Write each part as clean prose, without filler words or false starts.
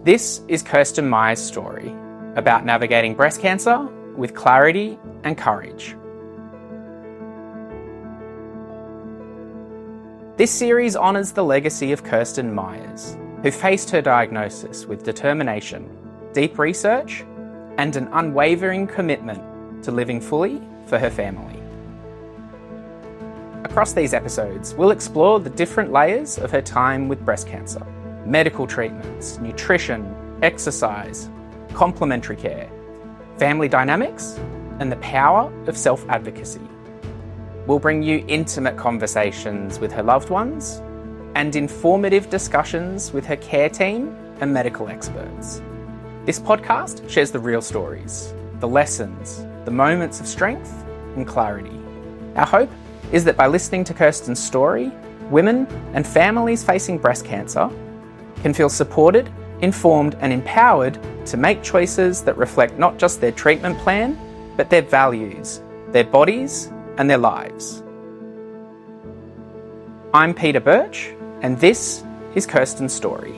This is Kirsten Myers Story, about navigating breast cancer with clarity and courage. This series honours the legacy of Kirsten Myers, who faced her diagnosis with determination, deep research, and an unwavering commitment to living fully for her family. Across these episodes, we'll explore the different layers of her time with breast cancer: medical treatments, nutrition, exercise, complementary care, family dynamics, and the power of self-advocacy. We'll bring you intimate conversations with her loved ones and informative discussions with her care team and medical experts. This podcast shares the real stories, the lessons, the moments of strength and clarity. Our hope is that by listening to Kirsten's story, women and families facing breast cancer can feel supported, informed and empowered to make choices that reflect not just their treatment plan, but their values, their bodies and their lives. I'm Peter Birch, and this is Kirsten's story.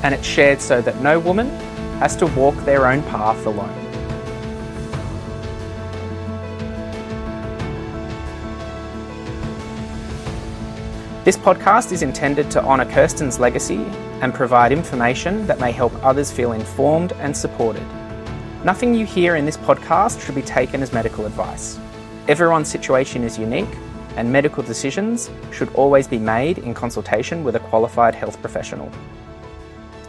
And it's shared so that no woman has to walk their own path alone. This podcast is intended to honour Kirsten's legacy and provide information that may help others feel informed and supported. Nothing you hear in this podcast should be taken as medical advice. Everyone's situation is unique, and medical decisions should always be made in consultation with a qualified health professional.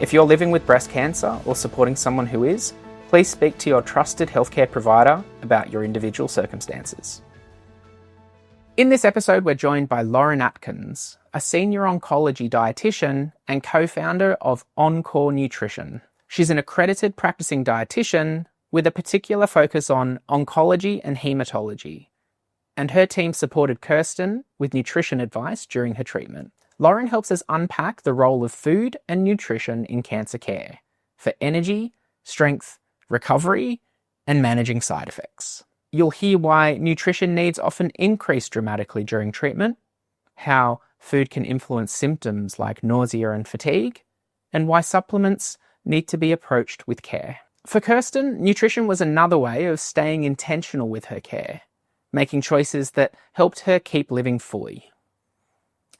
If you're living with breast cancer or supporting someone who is, please speak to your trusted healthcare provider about your individual circumstances. In this episode, we're joined by Lauren Atkins, a senior oncology dietitian and co-founder of Encore Nutrition. She's an accredited practicing dietitian with a particular focus on oncology and hematology, and her team supported Kirsten with nutrition advice during her treatment. Lauren helps us unpack the role of food and nutrition in cancer care for energy, strength, recovery, and managing side effects. You'll hear why nutrition needs often increase dramatically during treatment, how food can influence symptoms like nausea and fatigue, and why supplements need to be approached with care. For Kirsten, nutrition was another way of staying intentional with her care, making choices that helped her keep living fully.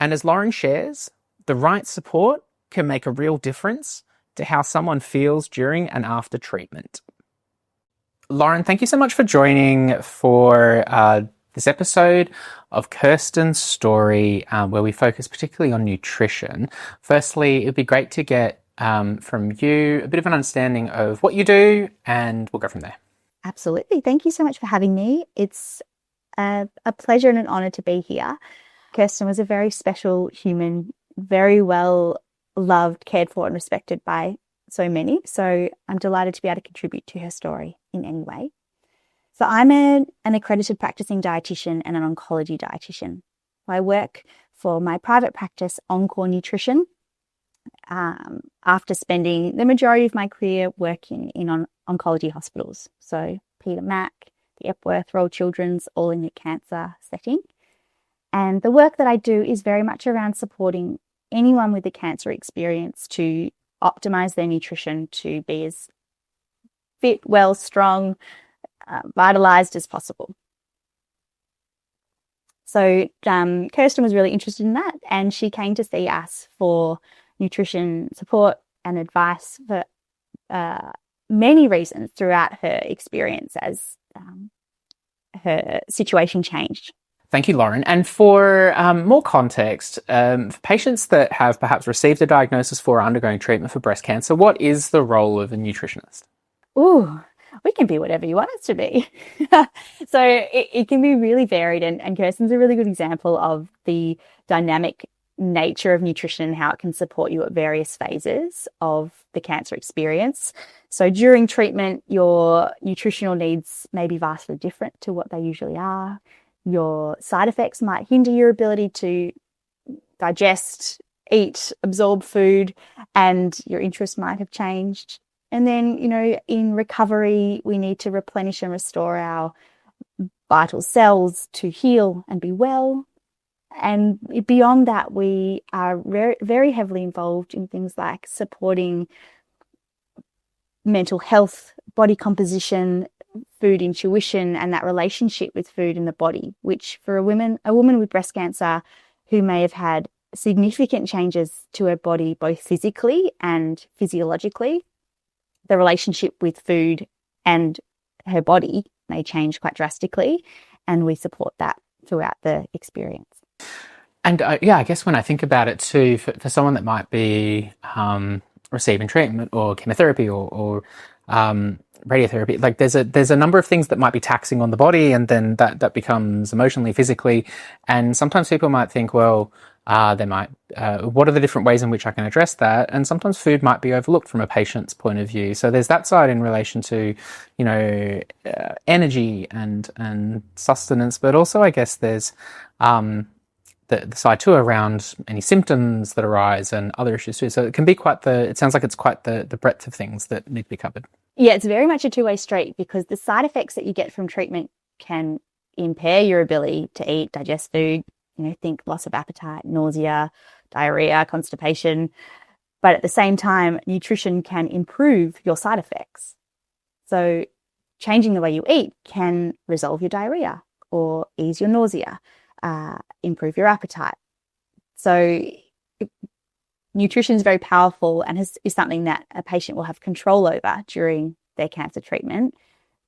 And as Lauren shares, the right support can make a real difference to how someone feels during and after treatment. Lauren, thank you so much for joining for this episode of Kirsten's Story, where we focus particularly on nutrition. Firstly, it would be great to get from you a bit of an understanding of what you do, and we'll go from there. Absolutely. Thank you so much for having me. It's a pleasure and an honour to be here. Kirsten was a very special human, very well loved, cared for and respected by so many. So I'm delighted to be able to contribute to her story in any way. So I'm an accredited practicing dietitian and an oncology dietitian. I work for my private practice, Encore Nutrition, after spending the majority of my career working in oncology hospitals. So Peter Mac, the Epworth, Royal Children's, all in the cancer setting. And the work that I do is very much around supporting anyone with a cancer experience to optimize their nutrition to be as fit, well, strong, vitalized as possible. So Kirsten was really interested in that, and she came to see us for nutrition support and advice for many reasons throughout her experience as her situation changed. Thank you, Lauren. And for more context, for patients that have perhaps received a diagnosis for or undergoing treatment for breast cancer, what is the role of a nutritionist? Ooh, we can be whatever you want us to be. So it can be really varied, and Kirsten's a really good example of the dynamic nature of nutrition and how it can support you at various phases of the cancer experience. So during treatment, your nutritional needs may be vastly different to what they usually are. Your side effects might hinder your ability to digest, eat, absorb food, and your interests might have changed. And then, in recovery, we need to replenish and restore our vital cells to heal and be well. And beyond that, we are very, very heavily involved in things like supporting mental health, body composition, food intuition, and that relationship with food and the body, which for a woman with breast cancer who may have had significant changes to her body, both physically and physiologically, the relationship with food and her body may change quite drastically, and we support that throughout the experience. And I guess when I think about it too, for someone that might be receiving treatment or chemotherapy or radiotherapy, like there's a number of things that might be taxing on the body, and then that becomes emotionally, physically, and sometimes people might think, well, they might, what are the different ways in which I can address that? And sometimes food might be overlooked from a patient's point of view. So there's that side in relation to, energy and sustenance, but also I guess there's the side too around any symptoms that arise and other issues too. So it can be it sounds like it's quite the breadth of things that need to be covered. Yeah, it's very much a two-way street, because the side effects that you get from treatment can impair your ability to eat, digest food, think loss of appetite, nausea, diarrhea, constipation. But at the same time, nutrition can improve your side effects. So changing the way you eat can resolve your diarrhea or ease your nausea, improve your appetite. So nutrition is very powerful and is something that a patient will have control over during their cancer treatment.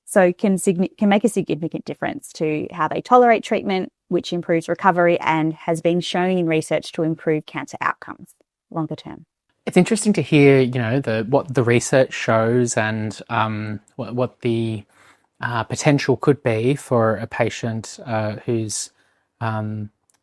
So can make a significant difference to how they tolerate treatment, which improves recovery and has been shown in research to improve cancer outcomes longer term. It's interesting to hear, what the research shows and what the potential could be for a patient who's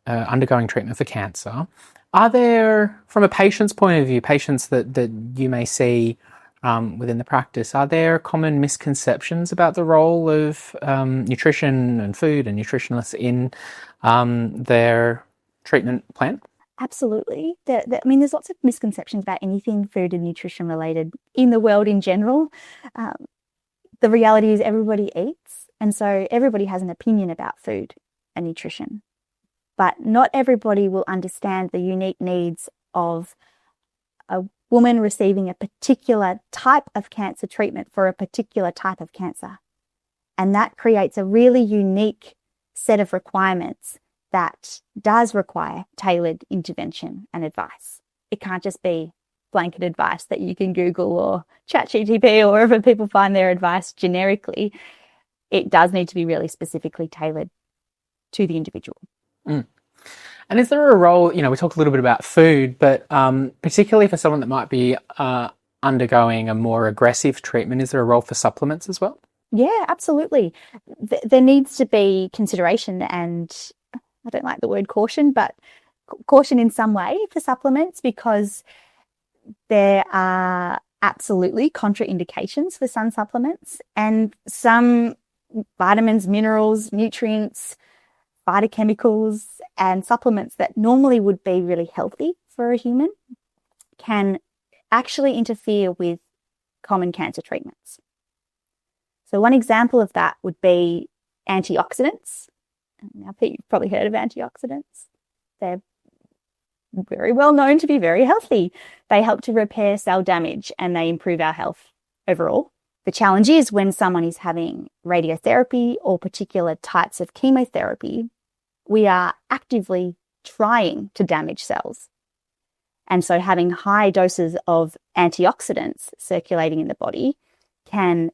undergoing treatment for cancer. Are there, from a patient's point of view, patients that you may see within the practice, are there common misconceptions about the role of nutrition and food and nutritionists in their treatment plan? Absolutely. There's lots of misconceptions about anything food and nutrition related in the world in general. The reality is everybody eats, and so everybody has an opinion about food and nutrition. But not everybody will understand the unique needs of a woman receiving a particular type of cancer treatment for a particular type of cancer. And that creates a really unique set of requirements that does require tailored intervention and advice. It can't just be blanket advice that you can Google or ChatGPT or wherever people find their advice generically. It does need to be really specifically tailored to the individual. Mm. And is there a role, we talked a little bit about food, but particularly for someone that might be undergoing a more aggressive treatment, is there a role for supplements as well? Yeah, absolutely. There needs to be consideration, and I don't like the word caution, but caution in some way for supplements, because there are absolutely contraindications for some supplements, and some vitamins, minerals, nutrients, phytochemicals and supplements that normally would be really healthy for a human can actually interfere with common cancer treatments. So one example of that would be antioxidants. Now, Pete, you've probably heard of antioxidants. They're very well known to be very healthy. They help to repair cell damage and they improve our health overall. The challenge is when someone is having radiotherapy or particular types of chemotherapy, we are actively trying to damage cells. And so having high doses of antioxidants circulating in the body can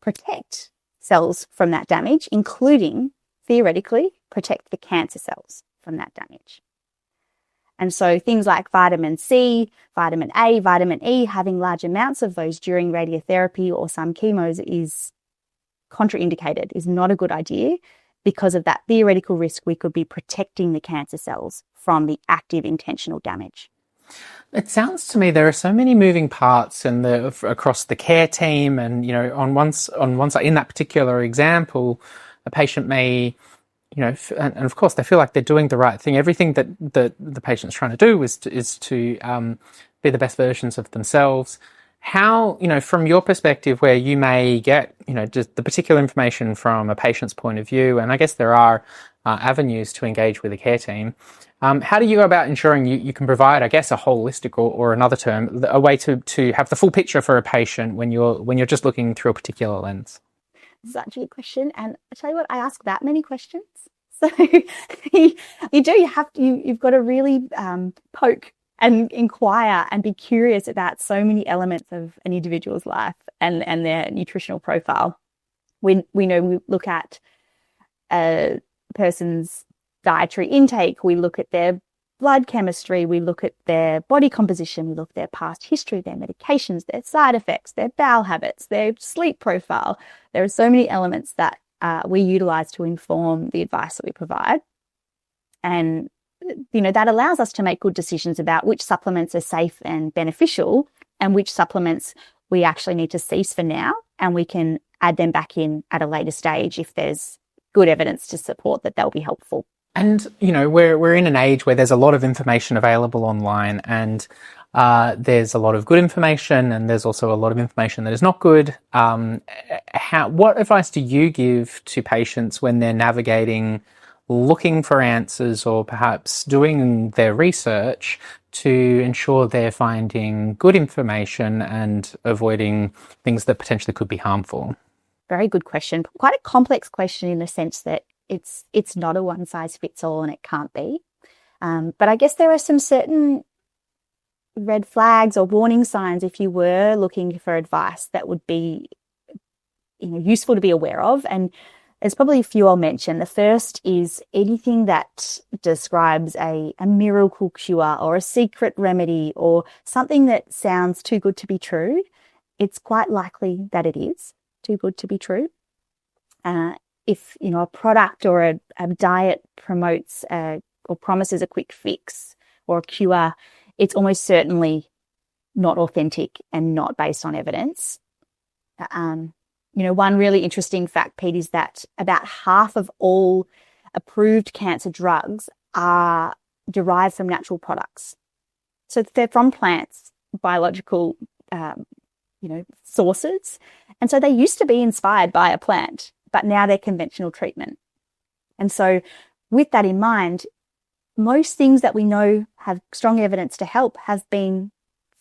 protect cells from that damage, including, theoretically, protect the cancer cells from that damage. And so things like vitamin C, vitamin A, vitamin E, having large amounts of those during radiotherapy or some chemos is contraindicated, is not a good idea, because of that theoretical risk we could be protecting the cancer cells from the active intentional damage. It sounds to me there are so many moving parts across the care team, and on one side, in that particular example, a patient may, and of course they feel like they're doing the right thing. Everything that the patient's trying to do is to be the best versions of themselves. How, from your perspective, where you may get, just the particular information from a patient's point of view, and I guess there are avenues to engage with the care team. How do you go about ensuring you can provide, I guess, a holistic or another term, a way to have the full picture for a patient when you're just looking through a particular lens? Such a good question. And I tell you what, I ask that many questions. So you've got to really poke and inquire and be curious about so many elements of an individual's life and their nutritional profile. We look at a person's dietary intake, we look at their blood chemistry, we look at their body composition, we look at their past history, their medications, their side effects, their bowel habits, their sleep profile. There are so many elements that we utilize to inform the advice that we provide. And, that allows us to make good decisions about which supplements are safe and beneficial and which supplements we actually need to cease for now, and we can add them back in at a later stage if there's good evidence to support that they'll be helpful. And, we're in an age where there's a lot of information available online, and there's a lot of good information, and there's also a lot of information that is not good. What advice do you give to patients when they're navigating, looking for answers, or perhaps doing their research to ensure they're finding good information and avoiding things that potentially could be harmful? Very good question. Quite a complex question in the sense that it's not a one size fits all, and it can't be. But I guess there are some certain red flags or warning signs if you were looking for advice that would be useful to be aware of. And there's probably a few I'll mention. The first is anything that describes a miracle cure or a secret remedy or something that sounds too good to be true. It's quite likely that it is too good to be true. If a product or a diet promotes or promises a quick fix or a cure, it's almost certainly not authentic and not based on evidence. One really interesting fact, Pete, is that about half of all approved cancer drugs are derived from natural products. So they're from plants, biological, sources. And so they used to be inspired by a plant, but now they're conventional treatment. And so with that in mind, most things that we know have strong evidence to help have been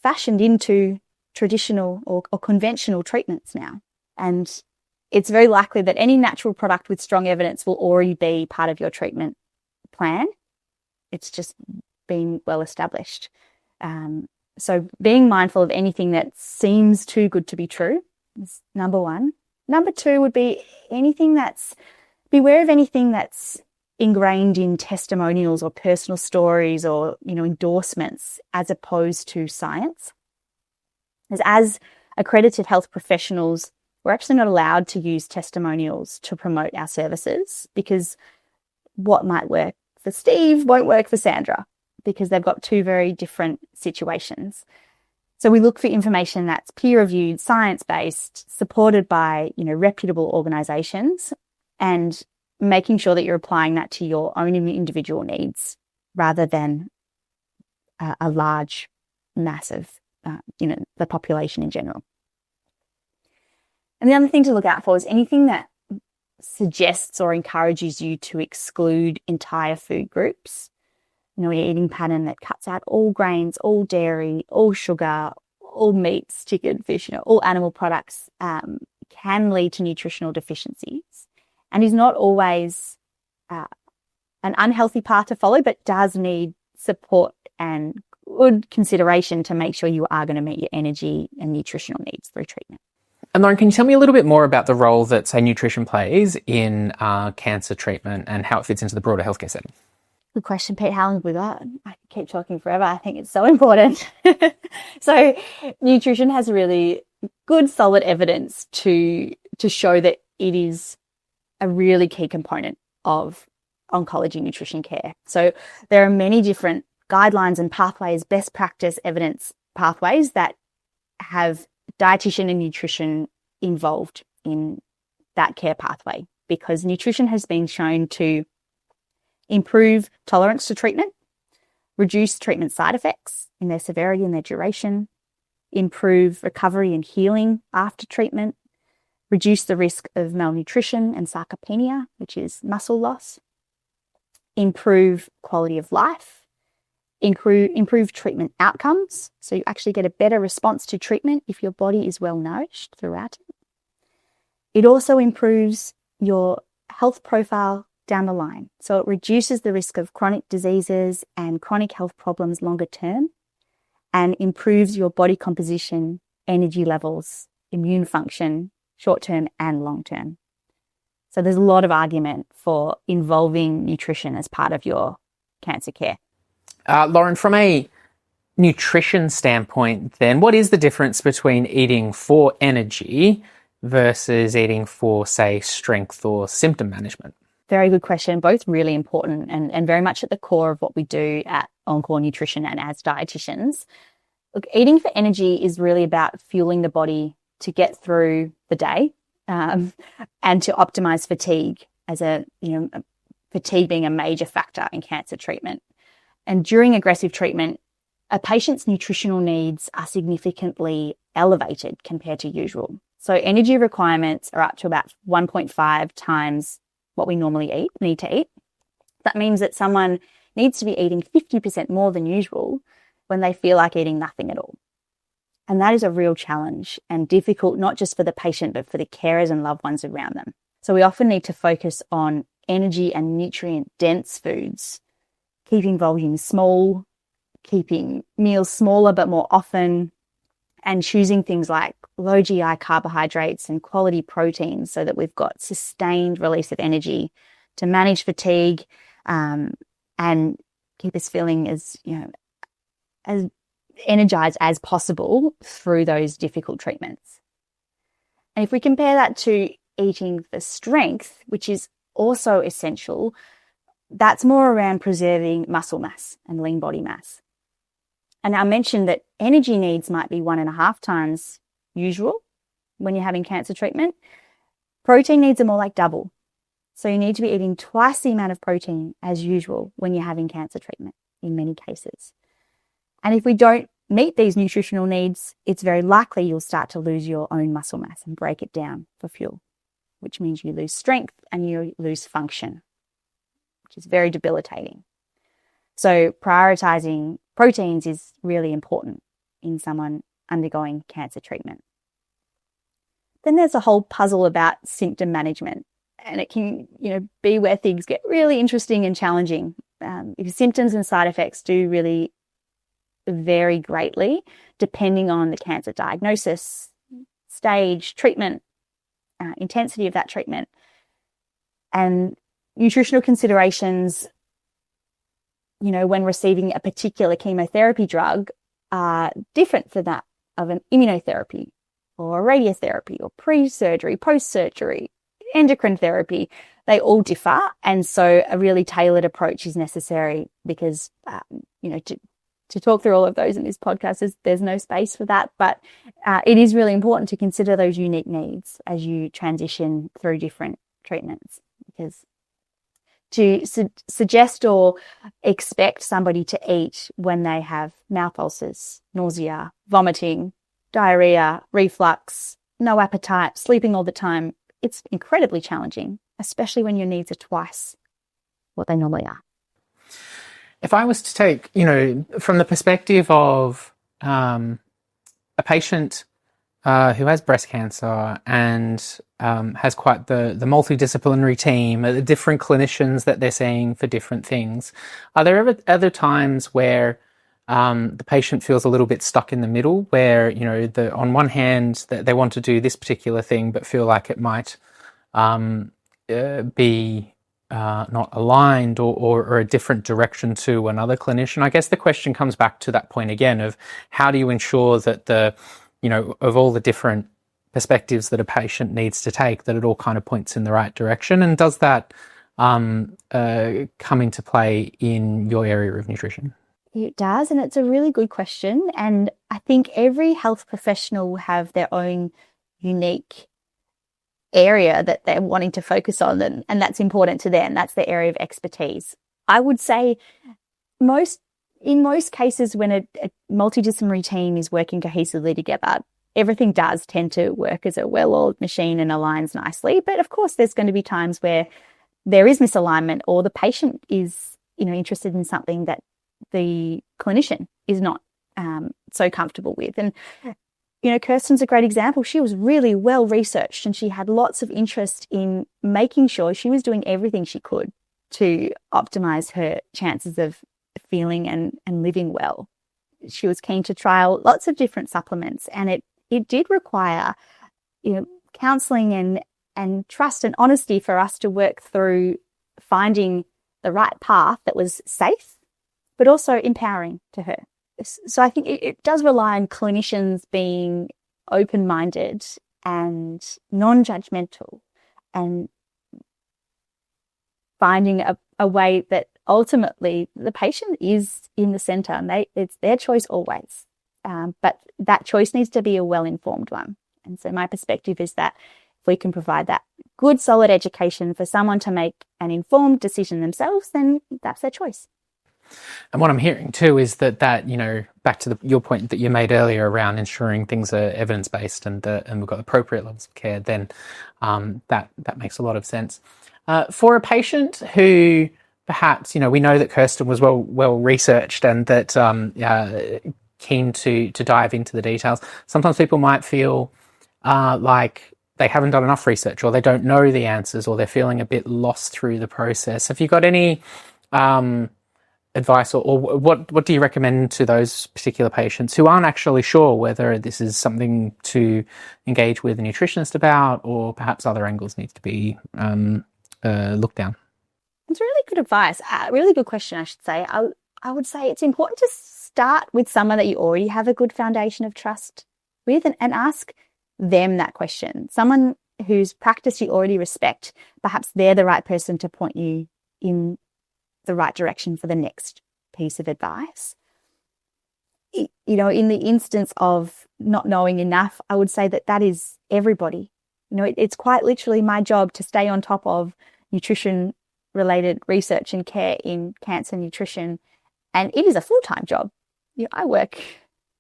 fashioned into traditional or conventional treatments now. And it's very likely that any natural product with strong evidence will already be part of your treatment plan. It's just been well established. So being mindful of anything that seems too good to be true is number one. Number two would be beware of anything that's ingrained in testimonials or personal stories or, endorsements as opposed to science. As accredited health professionals, we're actually not allowed to use testimonials to promote our services because what might work for Steve won't work for Sandra because they've got two very different situations. So we look for information that's peer-reviewed, science-based, supported by, reputable organisations, and making sure that you're applying that to your own individual needs rather than a large mass of, the population in general. And the other thing to look out for is anything that suggests or encourages you to exclude entire food groups. An eating pattern that cuts out all grains, all dairy, all sugar, all meats, chicken, fish, all animal products can lead to nutritional deficiencies and is not always an unhealthy path to follow, but does need support and good consideration to make sure you are going to meet your energy and nutritional needs through treatment. And Lauren, can you tell me a little bit more about the role that, say, nutrition plays in cancer treatment and how it fits into the broader healthcare setting? Good question, Pete. How long have we got? I could keep talking forever. I think it's so important. So nutrition has really good, solid evidence to show that it is a really key component of oncology nutrition care. So there are many different guidelines and pathways, best practice evidence pathways that have dietitian and nutrition involved in that care pathway because nutrition has been shown to improve tolerance to treatment, reduce treatment side effects in their severity and their duration, improve recovery and healing after treatment, reduce the risk of malnutrition and sarcopenia, which is muscle loss, improve quality of life, improve treatment outcomes. So you actually get a better response to treatment if your body is well nourished throughout it. It also improves your health profile down the line. So it reduces the risk of chronic diseases and chronic health problems longer term, and improves your body composition, energy levels, immune function, short term and long term. So there's a lot of argument for involving nutrition as part of your cancer care. Lauren, from a nutrition standpoint, then, what is the difference between eating for energy versus eating for, say, strength or symptom management? Very good question. Both really important and very much at the core of what we do at Encore Nutrition and as dietitians. Look, eating for energy is really about fueling the body to get through the day and to optimize fatigue, as fatigue being a major factor in cancer treatment. And during aggressive treatment, a patient's nutritional needs are significantly elevated compared to usual. So energy requirements are up to about 1.5 times what we normally need to eat. That means that someone needs to be eating 50% more than usual when they feel like eating nothing at all. And that is a real challenge and difficult, not just for the patient, but for the carers and loved ones around them. So we often need to focus on energy and nutrient-dense foods, keeping volumes small, keeping meals smaller but more often, and choosing things like low GI carbohydrates and quality proteins so that we've got sustained release of energy to manage fatigue and keep us feeling as energized as possible through those difficult treatments. And if we compare that to eating for strength, which is also essential, that's more around preserving muscle mass and lean body mass. And I mentioned that energy needs might be 1.5 times usual when you're having cancer treatment. Protein needs are more like double. So you need to be eating twice the amount of protein as usual when you're having cancer treatment in many cases. And if we don't meet these nutritional needs, it's very likely you'll start to lose your own muscle mass and break it down for fuel, which means you lose strength and you lose function, which is very debilitating. So prioritizing proteins is really important in someone undergoing cancer treatment. Then there's a whole puzzle about symptom management, and it can, be where things get really interesting and challenging. Because symptoms and side effects do really vary greatly depending on the cancer diagnosis, stage, treatment, intensity of that treatment. And nutritional considerations, when receiving a particular chemotherapy drug are different for that of an immunotherapy or radiotherapy or pre-surgery, post-surgery, endocrine therapy. They all differ. And so a really tailored approach is necessary because, to talk through all of those in this podcast, there's no space for that. But it is really important to consider those unique needs as you transition through different treatments, because to suggest or expect somebody to eat when they have mouth ulcers, nausea, vomiting, diarrhea, reflux, no appetite, sleeping all the time, it's incredibly challenging, especially when your needs are twice what they normally are. If I was to take, from the perspective of a patient who has breast cancer and has quite the multidisciplinary team, the different clinicians that they're seeing for different things, are there ever other times where the patient feels a little bit stuck in the middle, where, on one hand they want to do this particular thing but feel like it might be not aligned or a different direction to another clinician? I guess the question comes back to that point again of how do you ensure that of all the different perspectives that a patient needs to take, that it all kind of points in the right direction? And does that come into play in your area of nutrition? It does, and it's a really good question. And I think every health professional will have their own unique area that they're wanting to focus on, and that's important to them. That's their area of expertise. I would say in most cases, when a multidisciplinary team is working cohesively together, everything does tend to work as a well-oiled machine and aligns nicely. But of course, there's going to be times where there is misalignment, or the patient is, interested in something that the clinician is not so comfortable with. And, Kirsten's a great example. She was really well researched, and she had lots of interest in making sure she was doing everything she could to optimize her chances of feeling and living well. She was keen to trial lots of different supplements, and it did require, counseling and trust and honesty for us to work through finding the right path that was safe, but also empowering to her. So I think it does rely on clinicians being open-minded and non-judgmental, and finding a way that ultimately the patient is in the center, and it's their choice always. But that choice needs to be a well-informed one. And so my perspective is that if we can provide that good, solid education for someone to make an informed decision themselves, then that's their choice. And what I'm hearing too is that back to your point that you made earlier around ensuring things are evidence-based and we've got appropriate levels of care, then that makes a lot of sense. For a patient who perhaps, we know that Kirsten was well researched and that keen to dive into the details. Sometimes people might feel like they haven't done enough research, or they don't know the answers, or they're feeling a bit lost through the process. Have you got any advice, or what do you recommend to those particular patients who aren't actually sure whether this is something to engage with a nutritionist about, or perhaps other angles need to be looked down? It's really good advice. Really good question, I should say. I would say it's important to start with someone that you already have a good foundation of trust with, and ask them that question. Someone whose practice you already respect. Perhaps they're the right person to point you in the right direction for the next piece of advice. In the instance of not knowing enough, I would say that is everybody. It's quite literally my job to stay on top of nutrition related research and care in cancer nutrition, and it is a full-time job. I work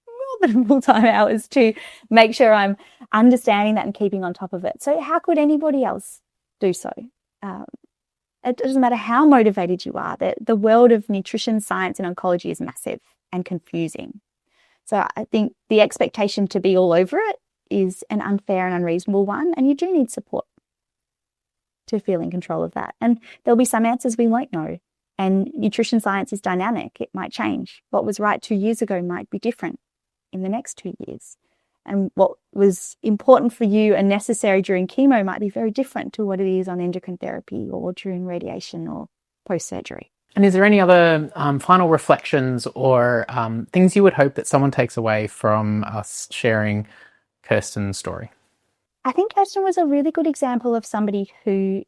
more than full-time hours to make sure I'm understanding that and keeping on top of it. So how could anybody else do so? It doesn't matter how motivated you are. The world of nutrition science and oncology is massive and confusing. So I think the expectation to be all over it is an unfair and unreasonable one, and you do need support to feel in control of that. And there'll be some answers we won't know. And nutrition science is dynamic. It might change. What was right 2 years ago might be different in the next 2 years. And what was important for you and necessary during chemo might be very different to what it is on endocrine therapy or during radiation or post-surgery. And is there any other final reflections or things you would hope that someone takes away from us sharing Kirsten's story? I think Kirsten was a really good example of somebody who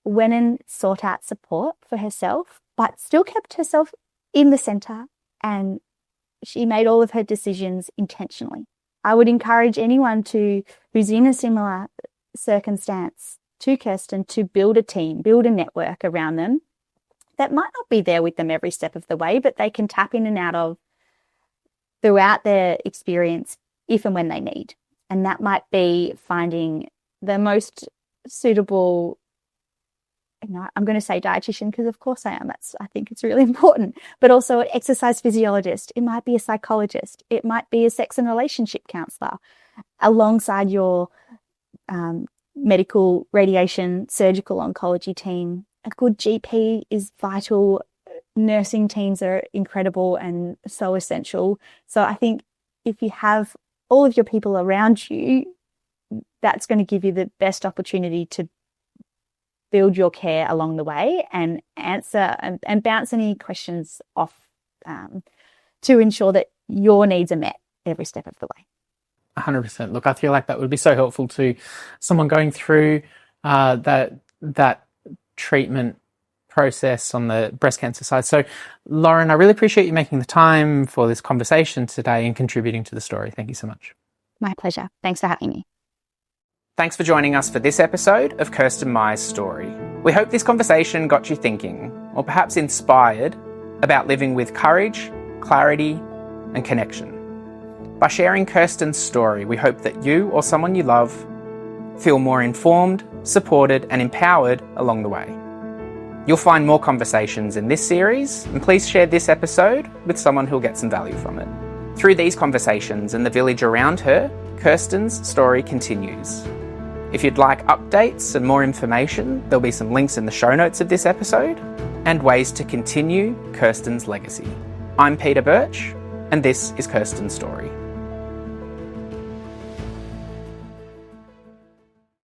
went and sought out support for herself, but still kept herself in the centre, and she made all of her decisions intentionally. I would encourage anyone who's in a similar circumstance to Kirsten to build a team, build a network around them that might not be there with them every step of the way, but they can tap in and out of throughout their experience if and when they need. And that might be finding the most suitable, I'm going to say dietitian because of course I am. I think it's really important, but also an exercise physiologist. It might be a psychologist. It might be a sex and relationship counsellor alongside your medical, radiation, surgical oncology team. A good GP is vital. Nursing teams are incredible and so essential. So I think if you have all of your people around you, that's going to give you the best opportunity to build your care along the way and answer and bounce any questions off to ensure that your needs are met every step of the way. 100%. Look, I feel like that would be so helpful to someone going through that treatment process on the breast cancer side. So, Lauren, I really appreciate you making the time for this conversation today and contributing to the story. Thank you so much. My pleasure. Thanks for having me. Thanks for joining us for this episode of Kirsten Myers Story. We hope this conversation got you thinking, or perhaps inspired, about living with courage, clarity, and connection. By sharing Kirsten's story, we hope that you or someone you love feel more informed, supported, and empowered along the way. You'll find more conversations in this series, and please share this episode with someone who'll get some value from it. Through these conversations and the village around her, Kirsten's story continues. If you'd like updates and more information, there'll be some links in the show notes of this episode and ways to continue Kirsten's legacy. I'm Peter Birch, and this is Kirsten's Story.